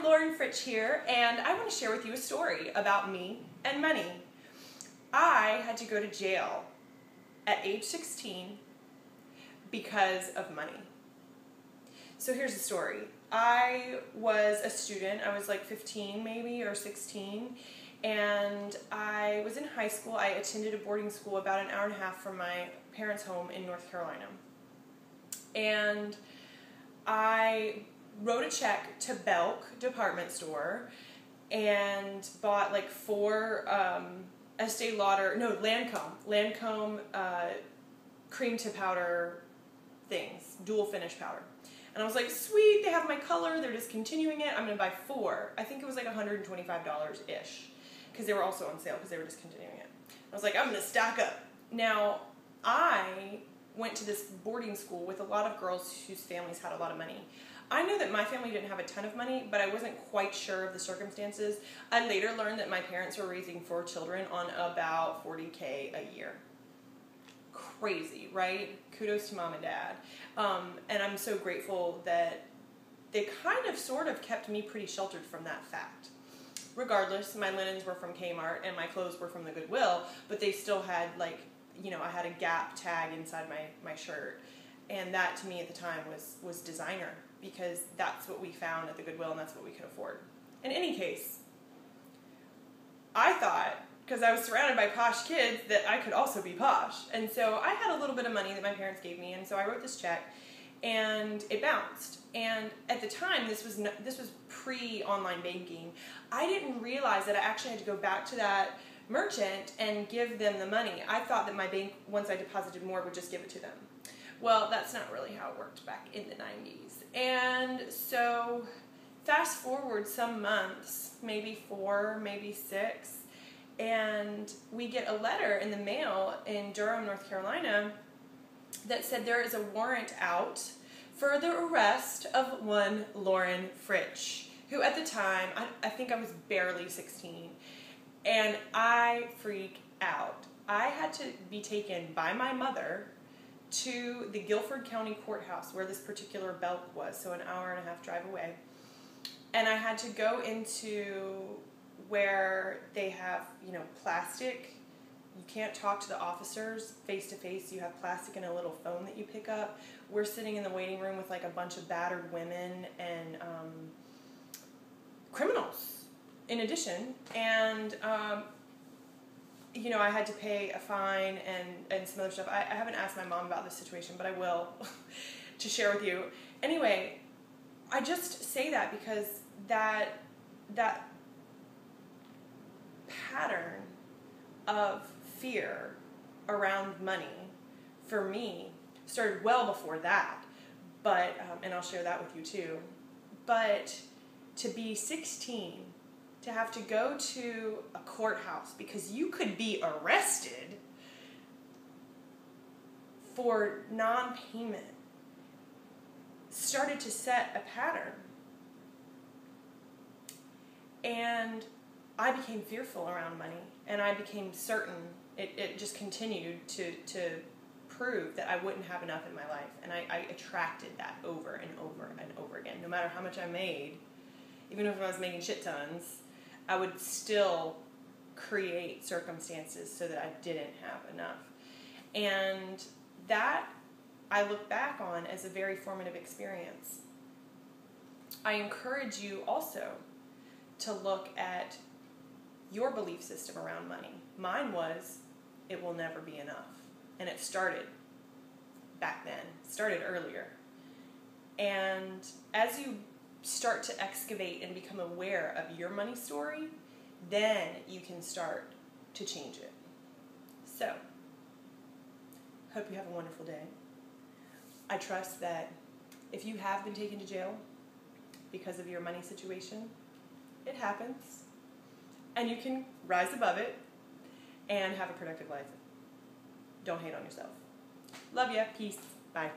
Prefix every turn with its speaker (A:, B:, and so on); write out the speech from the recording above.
A: Lauren Fritsch here, and I want to share with you a story about me and money. I had to go to jail at age 16 because of money. So here's the story. I was a student. I was like 15 maybe or 16, and I was in high school. I attended a boarding school about an hour and a half from my parents' home in North Carolina. And I wrote a check to Belk department store and bought like 4 Estee Lauder, no, Lancome cream to powder things, dual finish powder. And I was like, sweet, they have my color, they're discontinuing it, I'm going to buy 4. I think it was like $125-ish, because they were also on sale because they were discontinuing it. I was like, I'm going to stock up. Now, I went to this boarding school with a lot of girls whose families had a lot of money. I knew that my family didn't have a ton of money, but I wasn't quite sure of the circumstances. I later learned that my parents were raising 4 children on about $40K a year. Crazy, right? Kudos to mom and dad. And I'm so grateful that they kind of sort of kept me pretty sheltered from that fact. Regardless, my linens were from Kmart and my clothes were from the Goodwill, but they still had like, you know, I had a Gap tag inside my shirt. And that to me at the time was designer, because that's what we found at the Goodwill and that's what we could afford. In any case, I thought, because I was surrounded by posh kids, that I could also be posh. And so I had a little bit of money that my parents gave me, and so I wrote this check, and it bounced. And at the time, this was pre-online banking. I didn't realize that I actually had to go back to that merchant and give them the money. I thought that my bank, once I deposited more, would just give it to them. Well, that's not really how it worked back in the 90s. And so fast forward some months, maybe 4, maybe 6, and we get a letter in the mail in Durham, North Carolina that said there is a warrant out for the arrest of one Lauren Fritsch, who at the time, I think I was barely 16, and I freak out. I had to be taken by my mother to the Guilford County Courthouse where this particular Belk was, so an hour and a half drive away. And I had to go into where they have, you know, plastic. You can't talk to the officers face to face. You have plastic and a little phone that you pick up. We're sitting in the waiting room with like a bunch of battered women and criminals in addition. And you know, I had to pay a fine and some other stuff. I haven't asked my mom about this situation, but I will to share with you. Anyway, I just say that because that pattern of fear around money for me started well before that. But and I'll share that with you too. But to be 16, to have to go to a courthouse because you could be arrested for non-payment started to set a pattern. And I became fearful around money, and I became certain, it just continued to prove that I wouldn't have enough in my life. And I attracted that over and over and over again. No matter how much I made, even if I was making shit tons, I would still create circumstances so that I didn't have enough. And that I look back on as a very formative experience. I encourage you also to look at your belief system around money. Mine was, it will never be enough. And it started back then, started earlier. And as you start to excavate and become aware of your money story, then you can start to change it. So, hope you have a wonderful day. I trust that if you have been taken to jail because of your money situation, it happens, and you can rise above it and have a productive life. Don't hate on yourself. Love ya. Peace. Bye.